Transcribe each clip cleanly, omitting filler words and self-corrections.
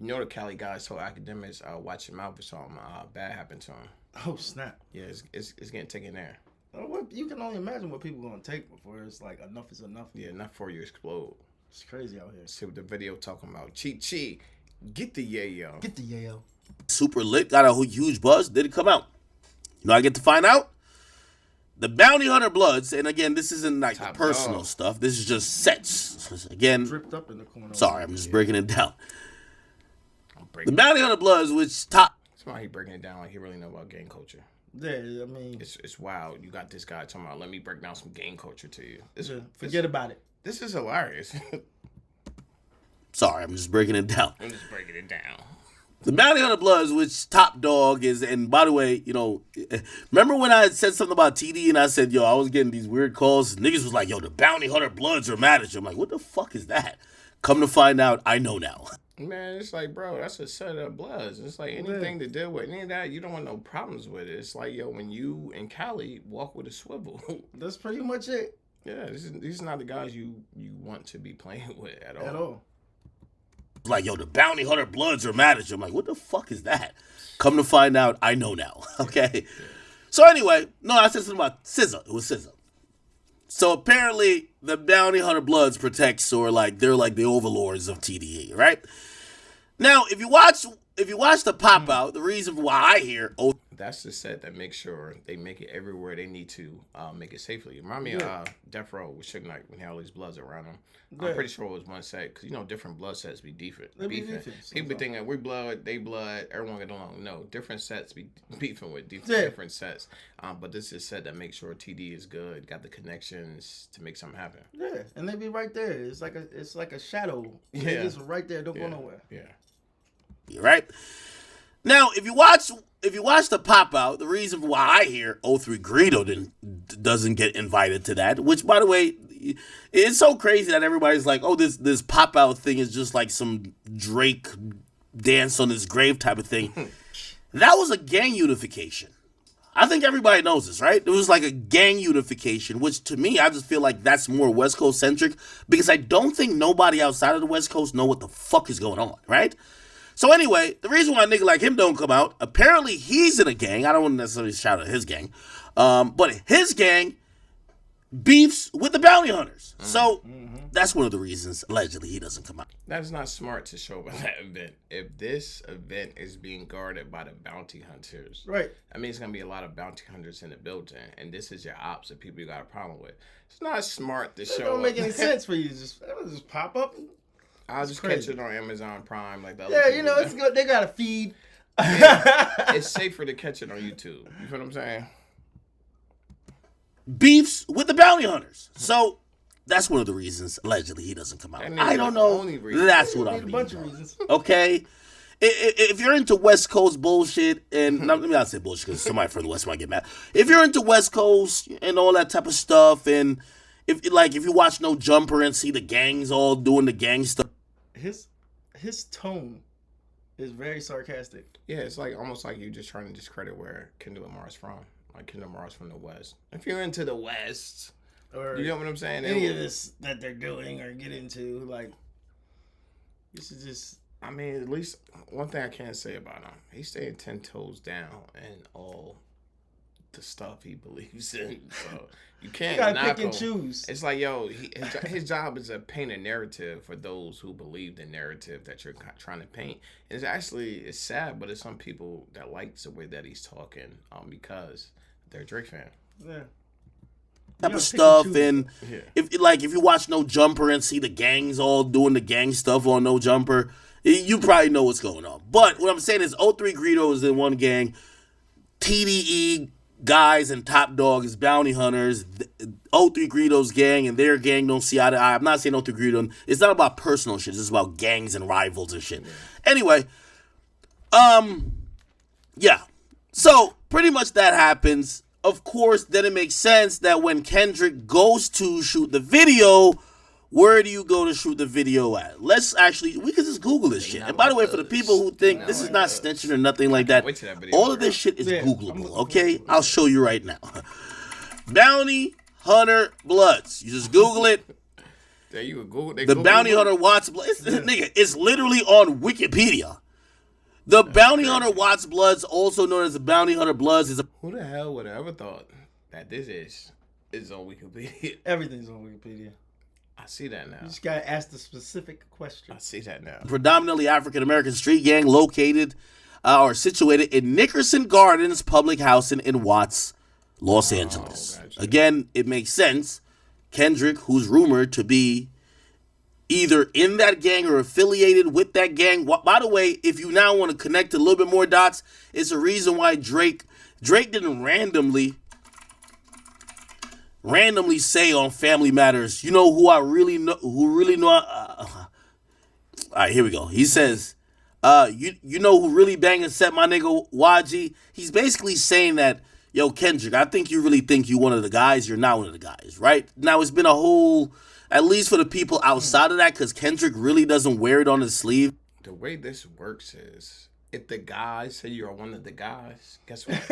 You know the Cali guys told Akademiks watch him out for something bad happened to him. Oh snap! Yeah, it's getting taken there. What you can only imagine what people gonna take before it's like enough is enough. Yeah, not before you explode. It's crazy out here. See what the video talking about. Chi, get the yayo. Get the yayo. Super lit, got a huge buzz. Did it come out? You know, I get to find out the Bounty Hunter Bloods, and again, this isn't like Top personal dog. stuff. This is just sets. Again, Dripped up in the corner. sorry, I'm just breaking it down. I'm The breaking. Bounty Hunter Bloods, which top. That's why he breaking it down like he really know about gang culture. Yeah, I mean, It's wild. You got this guy talking about, let me break down some gang culture to you. forget about it. This is hilarious. Sorry, I'm just breaking it down. I'm just breaking it down. The Bounty Hunter Bloods, which top dog is, and by the way, you know, remember when I said something about TD and I said, yo, I was getting these weird calls. Niggas was like, yo, the Bounty Hunter Bloods are mad at you. I'm like, what the fuck is that? Come to find out, I know now. Man, it's like, bro, that's a set of bloods. It's like anything to deal with, any of that, you don't want no problems with it. It's like, yo, when you and Cali walk with a swivel. That's pretty much it. Yeah, these are not the guys you want to be playing with at all. At all. Like, yo, the Bounty Hunter Bloods are mad at you. I'm like, what the fuck is that? Come to find out, I know now. Okay? Yeah. So anyway, no, I said something about SZA. It was SZA. So apparently, the Bounty Hunter Bloods protects, or like, they're like the overlords of TDE, right? Now, if you watch the pop out, the reason why I hear, oh, that's the set that makes sure they make it everywhere they need to make it safely. Remind me of Death Row with Suge Knight when he had all these bloods around him. Yeah. I'm pretty sure it was one set because you know different blood sets be different. People be thinking we blood, they blood. Everyone get along. No, different sets be beefing with different sets. But this is a set that makes sure TD is good, got the connections to make something happen. Yeah, and they be right there. It's like a shadow. Yeah, it's right there. Don't go nowhere. Yeah. Right. Now, if you watch the pop out, the reason why I hear O3 Greedo doesn't get invited to that, which by the way, it's so crazy that everybody's like, oh, this pop out thing is just like some Drake dance on his grave type of thing. That was a gang unification. I think everybody knows this, right? It was like a gang unification, which to me, I just feel like that's more West Coast centric because I don't think nobody outside of the West Coast know what the fuck is going on, right? So anyway, the reason why a nigga like him don't come out, apparently he's in a gang. I don't want to necessarily shout out his gang. But his gang beefs with the bounty hunters. So that's one of the reasons, allegedly, he doesn't come out. That's not smart to show by that event. If this event is being guarded by the bounty hunters, right? I mean, it's going to be a lot of bounty hunters in the building, and this is your ops that people you got a problem with. It's not smart to show. It don't make any sense for you to just pop up. I'll just catch it on Amazon Prime like that. Yeah, you know, it's good. They got a feed. Yeah, it's safer to catch it on YouTube. You feel what I'm saying? Beefs with the bounty hunters. So that's one of the reasons, allegedly, he doesn't come out. I don't know. That's what I mean. A bunch of reasons. Okay? If you're into West Coast bullshit, and let me not say bullshit because somebody from the West might get mad. If you're into West Coast and all that type of stuff, and if you watch No Jumper and see the gangs all doing the gang stuff, his tone is very sarcastic. Yeah, it's like almost like you just trying to discredit where Kendrick Lamar's from. Like Kendrick Lamar's from the West. If you're into the West, or you know what I'm saying? Any of this that they're doing or get into, like, this is just. I mean, at least one thing I can say about him, he's staying 10 toes down in all the stuff he believes in. So you can't gotta pick and choose. It's like, yo, his job is to paint a narrative for those who believe the narrative that you're trying to paint. And it's sad, but it's some people that like the way that he's talking because they're a Drake fan. Yeah. Type of stuff, and if you watch No Jumper and see the gangs all doing the gang stuff on No Jumper, you probably know what's going on. But what I'm saying is O3 Greedo is in one gang, TDE guys and Top Dog is bounty hunters. O3 Greedo's gang and their gang don't see eye to eye. I'm not saying O3 Greedo. It's not about personal shit. It's about gangs and rivals and shit. Anyway, yeah. So pretty much that happens. Of course, then it makes sense that when Kendrick goes to shoot the video, where do you go to shoot the video at? We can just Google this shit. And by the way, for the people who think this is not snitching or nothing like that, all of this shit is Googleable, okay? I'll show you right now. Bounty Hunter Bloods. You just Google it. Yeah, you would Google. The bounty hunter Watts Bloods. Nigga, it's literally on Wikipedia. The bounty hunter Watts Bloods, also known as the bounty hunter Bloods, is a... Who the hell would have ever thought that this is on Wikipedia? Everything's on Wikipedia. I see that now. You just gotta ask the specific question. I see that now. predominantly African-American street gang located or situated in Nickerson Gardens public housing in Watts, Los Angeles. Gotcha. Again, it makes sense. Kendrick, who's rumored to be either in that gang or affiliated with that gang. By the way, if you now want to connect a little bit more dots, it's a reason why Drake didn't randomly say on Family Matters, you know who I really know, all right, here we go. He says, you know who really bang and set my nigga YG? He's basically saying that, yo, Kendrick, I think you really think you one of the guys. You're not one of the guys, right? Now, it's been a whole, at least for the people outside of that, because Kendrick really doesn't wear it on his sleeve. The way this works is, if the guys say you're one of the guys, guess what?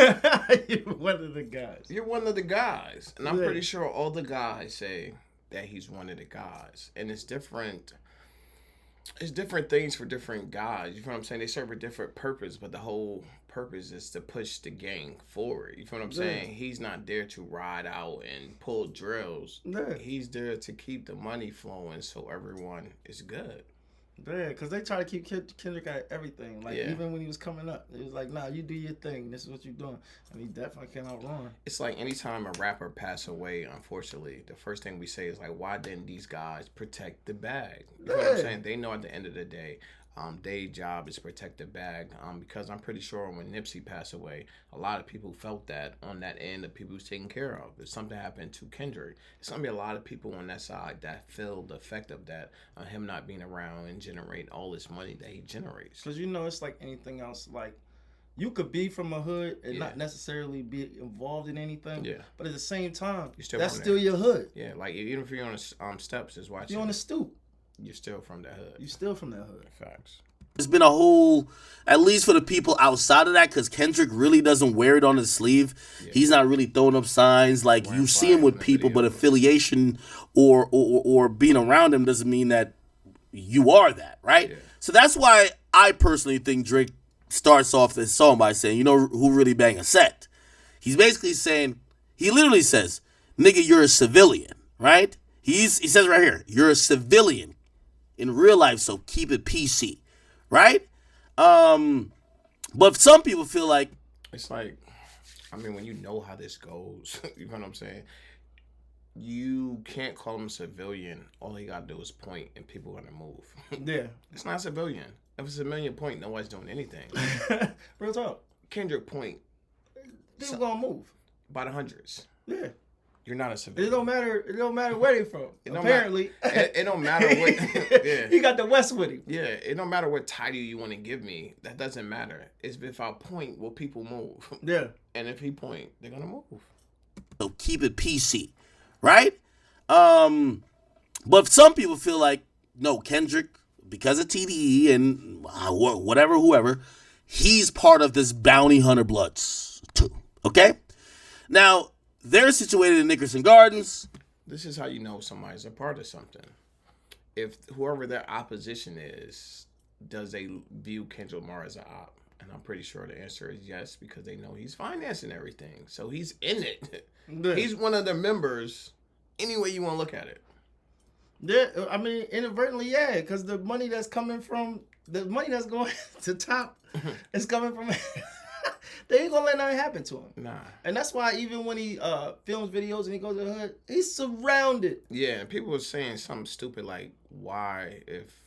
You're one of the guys. You're one of the guys. And I'm pretty sure all the guys say that he's one of the guys. And it's different. It's different things for different guys. You know what I'm saying? They serve a different purpose, but the whole purpose is to push the gang forward. You know what I'm saying? He's not there to ride out and pull drills. Yeah. He's there to keep the money flowing so everyone is good. Yeah, because they try to keep Kendrick at everything. Like, even when he was coming up, it was like, nah, you do your thing. This is what you're doing. And he definitely came out wrong. It's like anytime a rapper pass away, unfortunately, the first thing we say is like, why didn't these guys protect the bag? You know what I'm saying? They know at the end of the day, their job is to protect the bag. Because I'm pretty sure when Nipsey passed away, a lot of people felt that on that end of people who's taken care of. If something happened to Kendrick, it's going to be a lot of people on that side that feel the effect of that, him not being around and generate all this money that he generates. Because, it's like anything else. Like, you could be from a hood and not necessarily be involved in anything. Yeah. But at the same time, that's still your hood. Yeah, like even if you're on the steps, is watching. You're on the stoop. You're still from that hood. You're still from that hood. Facts. It's been a whole, at least for the people outside of that, because Kendrick really doesn't wear it on his sleeve. Yeah. He's not really throwing up signs. Like, you see him with people, but affiliation or being around him doesn't mean that you are that, right? Yeah. So that's why I personally think Drake starts off this song by saying, you know who really bang a set? He's basically saying, he literally says, nigga, you're a civilian, right? He says right here, you're a civilian in real life, so keep it PC, right? But some people feel like, it's like, I mean, when you know how this goes, you know what I'm saying? You can't call him a civilian. All he got to do is point and people are going to move. Yeah. It's not a civilian. If it's a civilian point, nobody's doing anything. Real talk. Kendrick point. People going to move. By the hundreds. Yeah. You're not a civilian. It don't matter where they from. Apparently. It don't matter what. Yeah. He got the West with him. Yeah. It don't matter what title you want to give me. That doesn't matter. It's if I point, will people move? Yeah. And if he point, they're going to move. So keep it PC, right? But some people feel like, no, Kendrick, because of TDE and whoever, he's part of this bounty hunter Bloods too. Okay? Now, they're situated in Nickerson Gardens. This is how you know somebody's a part of something. If whoever their opposition is, does they view Kendrick Lamar as an op? And I'm pretty sure the answer is yes, because they know he's financing everything. So he's in it. Yeah. He's one of the members, any way you want to look at it. Yeah, I mean, inadvertently, yeah, because the money that's going to top is coming from... They ain't gonna let nothing happen to him. Nah. And that's why even when he films videos and he goes to the hood, he's surrounded. Yeah, and people were saying something stupid like, why, if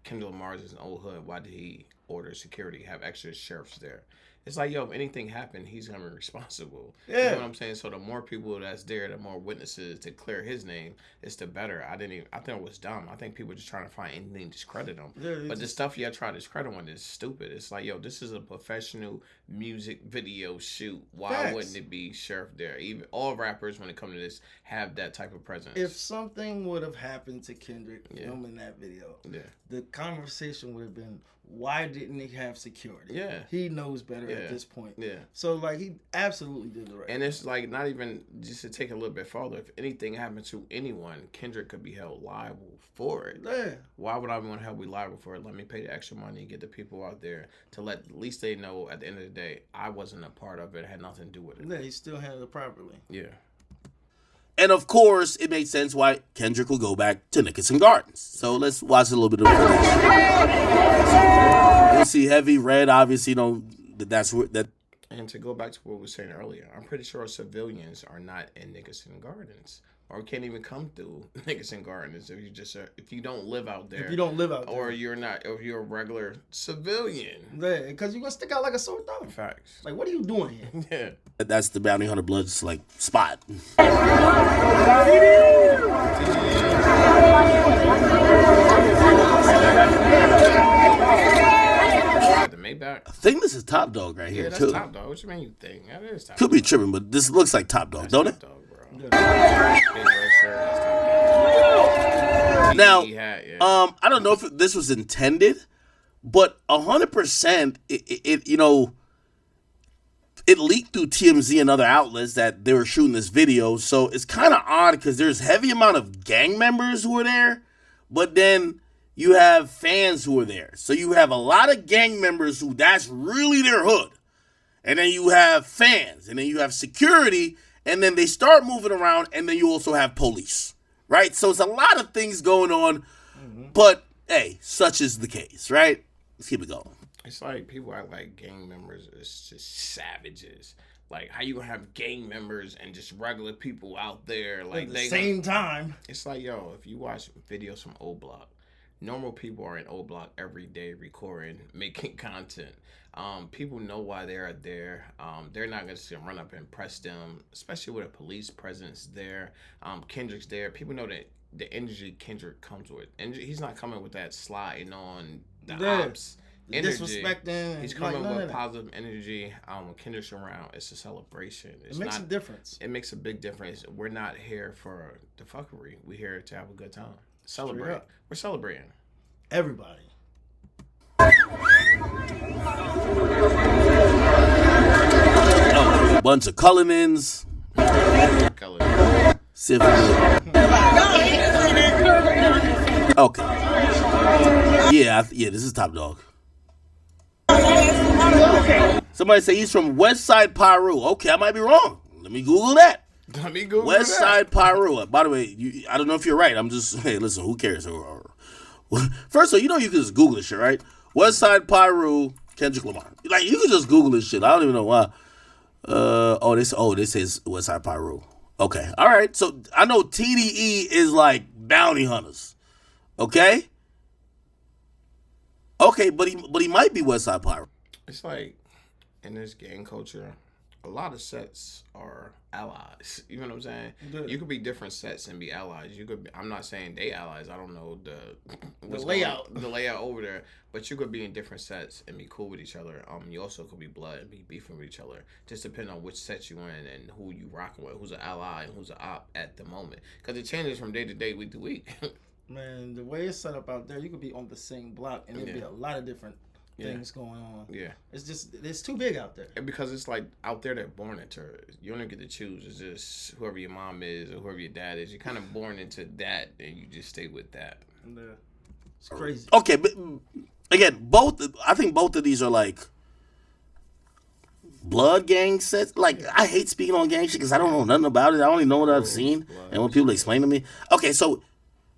Kendrick Lamar'S is an old hood, why did he order security, have extra sheriffs there? It's like, yo, if anything happened, he's gonna be responsible. Yeah. You know what I'm saying? So the more people that's there, the more witnesses to clear his name, it's the better. I think it was dumb. I think people were just trying to find anything to discredit him. Yeah, but the stuff y'all try to discredit on is stupid. It's like, yo, this is a professional music video shoot. Why wouldn't it be sheriff there? Even all rappers, when it comes to this, have that type of presence. If something would have happened to Kendrick filming that video, the conversation would have been, why didn't he have security? Yeah. He knows better at this point. Yeah. So, like, he absolutely did the right thing. And it's like, not even, just to take a little bit further, if anything happened to anyone, Kendrick could be held liable for it. Yeah. Why would I want to help be liable for it? Let me pay the extra money, get the people out there to let, at least they know at the end of the day, I wasn't a part of it, had nothing to do with it. Yeah, he still handled it properly. Yeah. And of course, it made sense why Kendrick will go back to Nickerson Gardens. So let's watch a little bit of it. You'll see Heavy Red, obviously, that's where that. And to go back to what we were saying earlier, I'm pretty sure civilians are not in Nickerson Gardens, or can't even come through Nickerson Gardens if you don't live out there. If you don't live out there, or you're a regular civilian. Yeah, because you're gonna stick out like a sore thumb. Facts. Like, what are you doing here? Yeah. That's the Bounty Hunter Blood's like spot. The Maybach. I think this is Top Dog right here, that's too. Top Dog. What you mean you think? That is Top Could Dog. be tripping, but this looks like Top Dog, That's don't Top it? Dog, bro. Yeah. Big red shirt, that's Top Dog. Now, Hat, yeah. I don't know if this was intended, but 100%, it leaked through TMZ and other outlets that they were shooting this video. So it's kind of odd because there's heavy amount of gang members who are there, but then you have fans who are there. So you have a lot of gang members who that's really their hood. And then you have fans, and then you have security, and then they start moving around, and then you also have police, right? So it's a lot of things going on, but hey, such is the case, right? Let's keep it going. It's like people act like gang members is just savages. Like, how you gonna have gang members and just regular people out there? Like, at the same time. It's like, yo, if you watch videos from O Block, normal people are in O Block every day recording, making content. People know why they're there. They're not gonna just run up and press them, especially with a police presence there. Kendrick's there. People know that the energy Kendrick comes with. And he's not coming with that sliding on the ops. Energy. Disrespecting. He's coming with positive energy. When Kendrick's around, it's a celebration. It makes a difference. It makes a big difference. We're not here for the fuckery. We're here to have a good time. Celebrate. We're celebrating. Everybody. Oh, a bunch of Cullinans. Okay. Yeah, this is Top Dog. Somebody say he's from West Side Piru. Okay, I might be wrong. Let me Google that. West Side Piru. By the way, I don't know if you're right. I'm just, hey, listen, who cares? First of all, you can just Google this shit, right? West Side Piru, Kendrick Lamar. Like, you can just Google this shit. I don't even know why. This is West Side Piru. Okay, all right. So I know TDE is like bounty hunters. Okay, but he might be West Side Piru. It's like, in this gang culture, a lot of sets are allies. You know what I'm saying? Yeah. You could be different sets and be allies. I'm not saying they allies. I don't know the layout over there. But you could be in different sets and be cool with each other. You also could be blood and be beefing with each other. Just depending on which set you in and who you rocking with, who's an ally and who's an op at the moment. Because it changes from day to day, week to week. Man, the way it's set up out there, you could be on the same block and there'd be a lot of different things going on. Yeah. It's too big out there. And because it's like out there, they're born into it. You don't get to choose. It's just whoever your mom is or whoever your dad is. You're kind of born into that and you just stay with that. Yeah. It's crazy. Okay, but again, I think both of these are like blood gang sets. Like, I hate speaking on gang shit because I don't know nothing about it. I only know what I've seen. And when people explain to me. Okay, so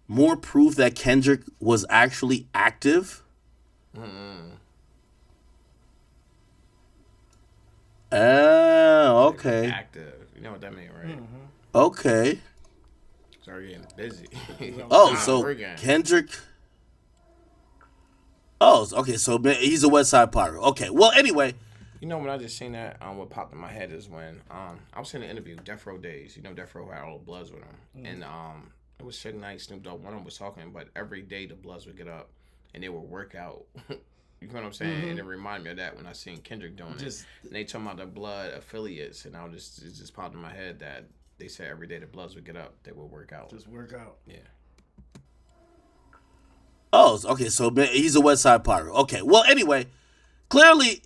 more proof that Kendrick was actually active. Okay. Active. You know what that means, right? Okay. Sorry, getting busy. So Kendrick. Okay. So he's a West Side Pirate. Okay. Well, anyway. You know, when I just seen that, what popped in my head is when I was in an interview, Death Row Days. You know, Death Row had all the Bloods with him, and it was Suge Knight, Snoop Dogg. One of them was talking, but every day the Bloods would get up and they would work out. You know what I'm saying? And it reminded me of that when I seen Kendrick doing it. And they talking about the Blood affiliates, and it just popped in my head that they said every day the Bloods would get up, they would work out. Just work out. Yeah. Oh, okay. So he's a West Side Pirate. Okay. Well, anyway, clearly,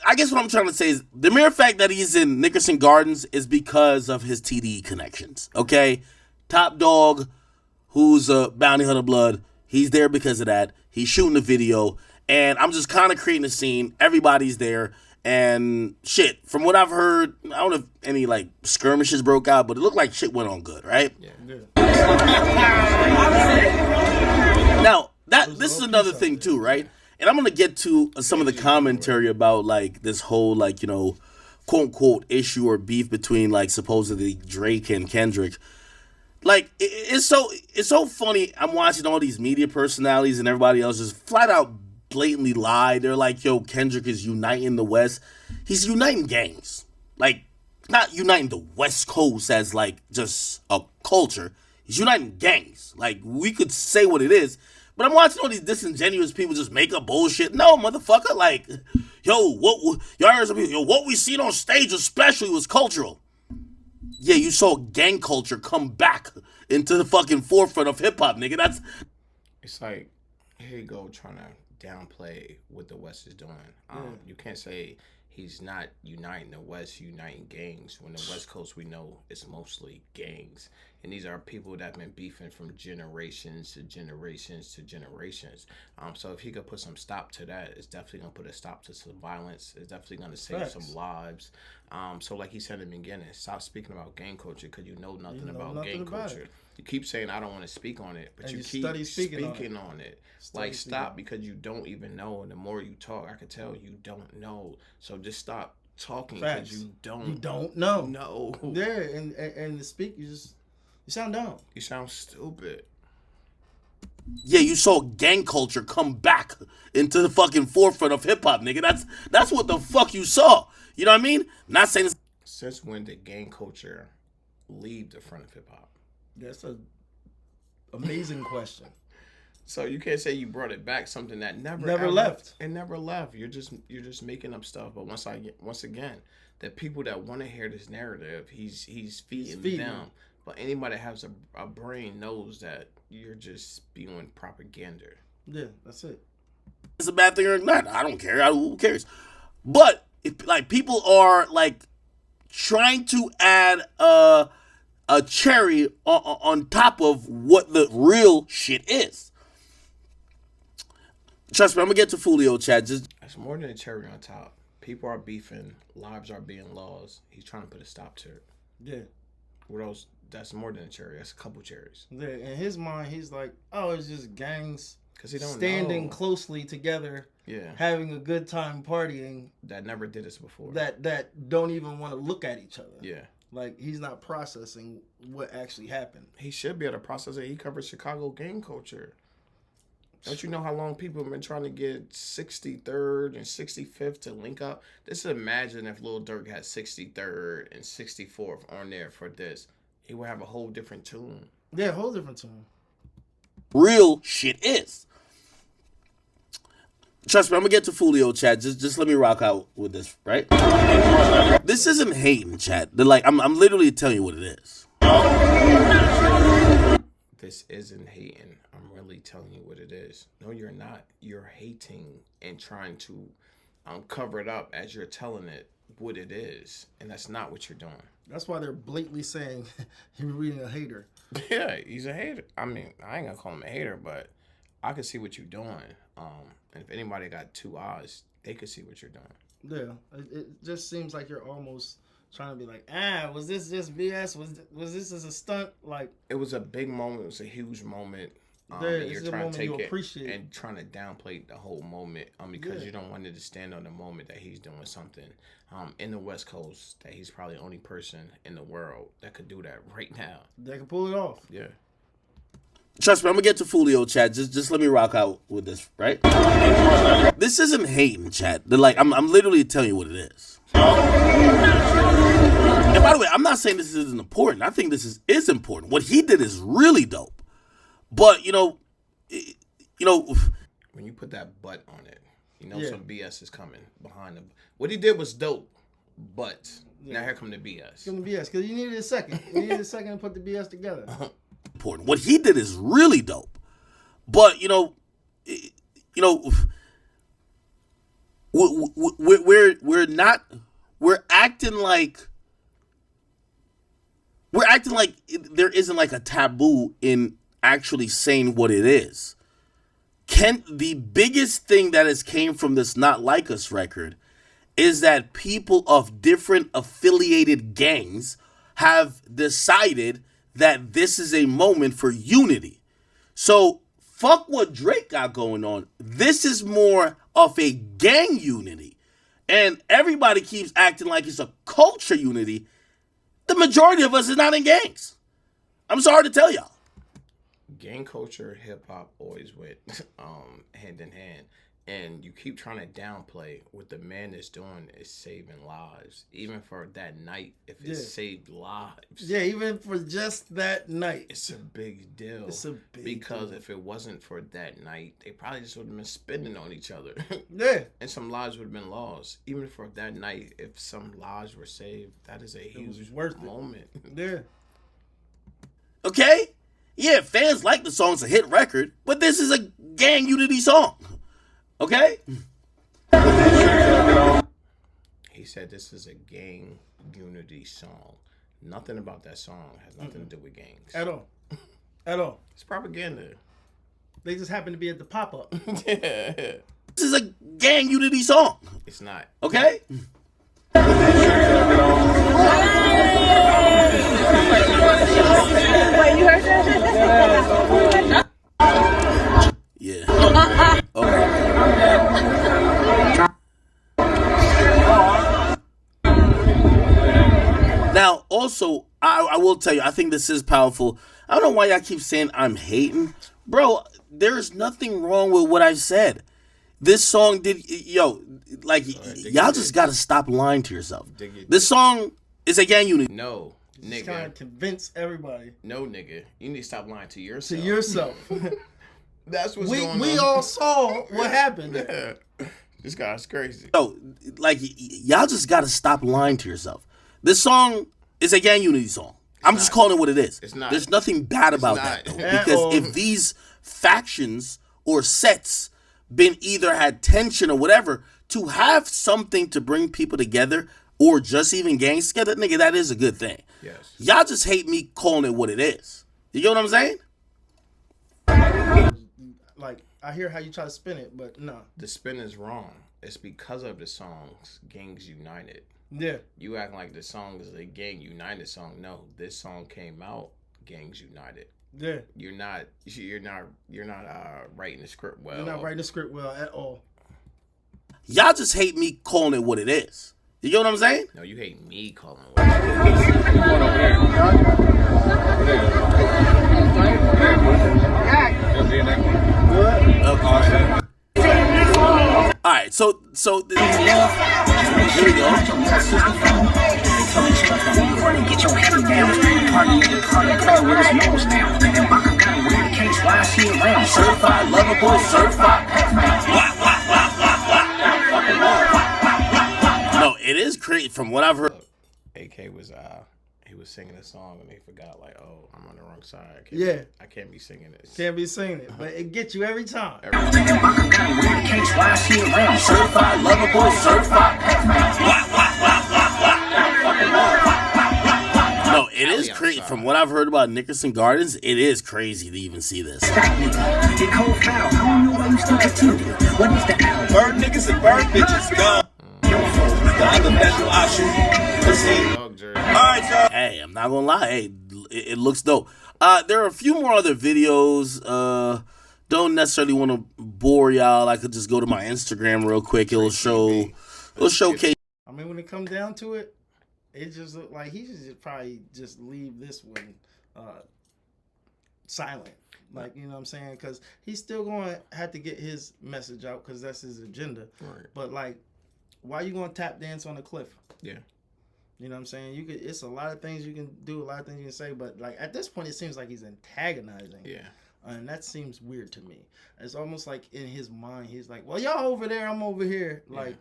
I guess what I'm trying to say is the mere fact that he's in Nickerson Gardens is because of his TDE connections. Okay, Top Dog, who's a bounty hunter blood, he's there because of that. He's shooting the video, and I'm just kind of creating a scene. Everybody's there, and shit. From what I've heard, I don't know if any like skirmishes broke out, but it looked like shit went on good, right? Yeah. Now this is another thing too, right? And I'm going to get to some of the commentary about, like, this whole, like, you know, quote-unquote issue or beef between, like, supposedly Drake and Kendrick. Like, it's so funny. I'm watching all these media personalities and everybody else just flat out blatantly lie. They're like, yo, Kendrick is uniting the West. He's uniting gangs. Like, not uniting the West Coast as, like, just a culture. He's uniting gangs. Like, we could say what it is. But I'm watching all these disingenuous people just make up bullshit. No, motherfucker, like, yo, y'all heard some people, yo, what we seen on stage especially was cultural. Yeah, you saw gang culture come back into the fucking forefront of hip-hop, nigga. That's... It's like, here you go, trying to downplay what the West is doing. You can't say he's not uniting the West, uniting gangs. When the West Coast, we know it's mostly gangs. And these are people that have been beefing from generations to generations to generations. So if he could put some stop to that, it's definitely going to put a stop to some violence. It's definitely going to save some lives. So like he said in the beginning, stop speaking about gang culture because you know nothing about gang culture. You keep saying, I don't want to speak on it, but you keep speaking on it. Like, stop because you don't even know. And the more you talk, I can tell you don't know. So just stop talking because you don't know. No. Yeah, and to speak, you sound dumb. You sound stupid. Yeah, you saw gang culture come back into the fucking forefront of hip-hop, nigga. That's what the fuck you saw. You know what I mean? Not saying... Since when did gang culture leave the front of hip-hop? That's an amazing question. So you can't say you brought it back, something that never left. It never left. You're just making up stuff. But once again, the people that want to hear this narrative, he's feeding them. But anybody that has a brain knows that you're just spewing propaganda. Yeah, that's it. It's a bad thing or not. I don't care. Who cares? But if, like, people are like trying to add a cherry on top of what the real shit is. Trust me, I'm gonna get to Fulio, Chad. It's more than a cherry on top. People are beefing. Lives are being lost. He's trying to put a stop to it. Yeah. What else? That's more than a cherry. That's a couple cherries. Yeah, in his mind, he's like, oh, it's just gangs he don't standing closely together, having a good time partying. That never did this before. That don't even want to look at each other. Yeah. Like, he's not processing what actually happened. He should be able to process it. He covers Chicago gang culture. Don't you know how long people have been trying to get 63rd and 65th to link up? Just imagine if Lil Durk had 63rd and 64th on there for this. He would have a whole different tune. Yeah, a whole different tune. Real shit is. Trust me, I'm gonna get to Fulio, Chad. Just let me rock out with this, right? This isn't hating, Chad. I'm literally telling you what it is. This isn't hating. I'm really telling you what it is. No, you're not. You're hating and trying to cover it up as you're telling it what it is, and that's not what you're doing. That's why they're blatantly saying you're reading a hater. Yeah, he's a hater. I mean, I ain't gonna call him a hater, but I can see what you're doing. And if anybody got two eyes, they could see what you're doing. Yeah, it just seems like you're almost trying to be like, was this just BS? Was this as a stunt? Like, it was a big moment. It was a huge moment. You're trying to take it and trying to downplay the whole moment because you don't want it to stand on the moment that he's doing something in the West Coast that he's probably the only person in the world that could do that right now. They can pull it off. Yeah. Trust me, I'm gonna get to Fulio, Chad. Just let me rock out with this, right? This isn't hating, Chad. I'm literally telling you what it is. And by the way, I'm not saying this isn't important. I think this is important. What he did is really dope. But you know, when you put that "but" on it, some BS is coming behind him. What he did was dope, but now here come the BS. Come the BS because you needed a second. You needed a second to put the BS together. Important. What he did is really dope. But you know, we're acting like there isn't like a taboo in actually saying what it is. The biggest thing that has came from this Not Like Us record is that people of different affiliated gangs have decided that this is a moment for unity. So fuck what Drake got going on. This is more of a gang unity. And everybody keeps acting like it's a culture unity. The majority of us is not in gangs. I'm sorry to tell y'all. Gang culture, hip hop always went hand in hand. And you keep trying to downplay what the man is doing is saving lives. Even for that night, if it saved lives. Yeah, even for just that night. It's a big deal. It's a big Because deal. if it wasn't for that night, they probably just would have been spending on each other. Yeah. And some lives would have been lost. Even for that night, if some lives were saved, that is a huge moment. Yeah. Okay? Yeah, fans like the song. It's a hit record. But this is a gang unity song. Okay? He said this is a gang unity song. Nothing about that song has nothing to do with gangs. At all. At all. It's propaganda. They just happen to be at the pop-up. Yeah. This is a gang unity song. It's not. Okay? Wait, you heard that? Yeah. Okay. Now, also, I will tell you, I think this is powerful. I don't know why y'all keep saying I'm hating. Bro, there's nothing wrong with what I said. This song y'all just gotta stop lying to yourself. This song is a gang unity. No, nigga. Just trying to convince everybody. No, nigga. You need to stop lying to yourself. To yourself. That's what's going on. We all saw what happened there. This guy's crazy. Yo, y'all just gotta stop lying to yourself. This song is a gang unity song. I'm just calling it what it is. It's not. There's nothing bad about that, though. Because if these factions or sets been either had tension or whatever, to have something to bring people together or just even gangs together, nigga, that is a good thing. Yes. Y'all just hate me calling it what it is. You get what I'm saying? Like, I hear how you try to spin it, but no. The spin is wrong. It's because of the songs Gangs United. Yeah. You act like the song is a Gang United song. No, this song came out Gangs United. Yeah. You're not writing the script well. You're not writing the script well at all. Y'all just hate me calling it what it is. You get what I'm saying? No, you hate me calling it what it is. All right, so here we go. Get your head down. Party with his nose now. And Baka got a weird case. Why is he around? Certified lover boy, certified. No, it is crazy from what I've heard. Look, AK was he was singing a song and they forgot like, oh, I'm on the wrong side. I can't be singing this. Can't be singing it, but it gets you every time. And Baka got a weird case. Why is he around? Certified lover boy, certified. No, it is crazy. From what I've heard about Nickerson Gardens, it is crazy to even see this. Get cold foul. I don't know why you still continue. What is the album? Bird niggas and bird bitches gone. The other natural option. Alright, y'all. Hey, I'm not gonna lie. Hey, it looks dope. There are a few more other videos. Don't necessarily want to bore y'all. I could just go to my Instagram real quick. It'll showcase. I mean, when it comes down to it, it just look like he should just probably just leave this one silent. Like, you know what I'm saying? Because he's still going to have to get his message out because that's his agenda. Right. But, like, why you going to tap dance on a cliff? Yeah. You know what I'm saying? It's a lot of things you can do, a lot of things you can say, but like at this point, it seems like he's antagonizing. Yeah. And that seems weird to me. It's almost like in his mind, he's like, well, y'all over there, I'm over here. Like,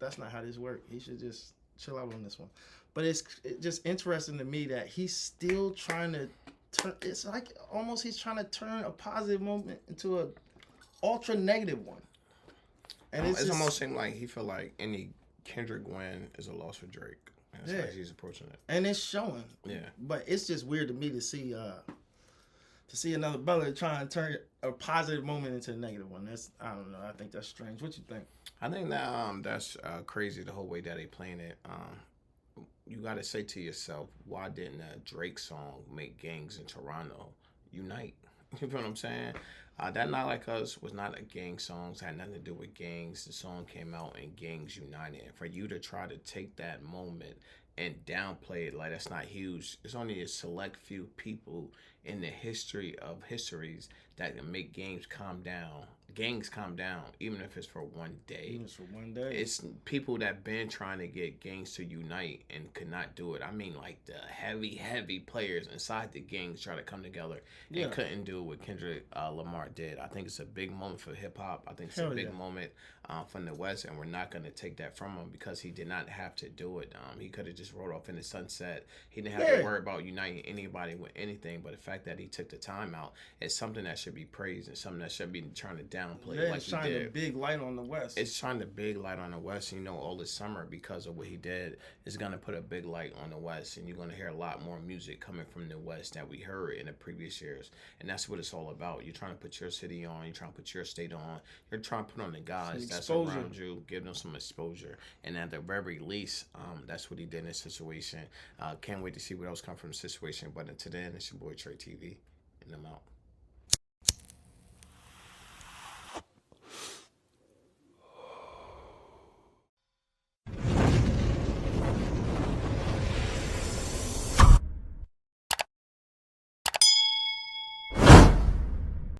that's not how this works. He should just chill out on this one. But it's just interesting to me that he's still trying to turn, it's like almost he's trying to turn a positive moment into a ultra negative one. And it's almost seemed like he felt like any Kendrick win is a loss for Drake. That's how he's approaching it. And it's showing. Yeah. But it's just weird to me to see another brother try and turn a positive moment into a negative one. I don't know. I think that's strange. What you think? I think that that's crazy, the whole way that they playing it. You got to say to yourself, why didn't a Drake song make gangs in Toronto unite? You know what I'm saying? That Not Like Us was not a gang song. It had nothing to do with gangs. The song came out and gangs united. And for you to try to take that moment and downplay it like that's not huge. There's only a select few people in the history of histories that can make gangs calm down, even if it's for one day. Even for one day. It's people that been trying to get gangs to unite and could not do it. I mean, like the heavy players inside the gangs try to come together and couldn't do what Kendrick Lamar did. I think it's a big moment for hip hop. I think it's a big moment from the West, and we're not going to take that from him because he did not have to do it. He could have just rode off in the sunset. He didn't have to worry about uniting anybody with anything. But the fact that he took the time out is something that should be praised and something that should be trying to downplay. Yeah, like it's shining a big light on the West. It's shining a big light on the West. You know, all this summer, because of what he did, is going to put a big light on the West. And you're going to hear a lot more music coming from the West that we heard in the previous years. And that's what it's all about. You're trying to put your city on. You're trying to put your state on. You're trying to put on the guys that's around you, give them some exposure. And at the very least, that's what he did in this situation. Can't wait to see what else comes from the situation. But until then, it's your boy Trey TV, and I'm out.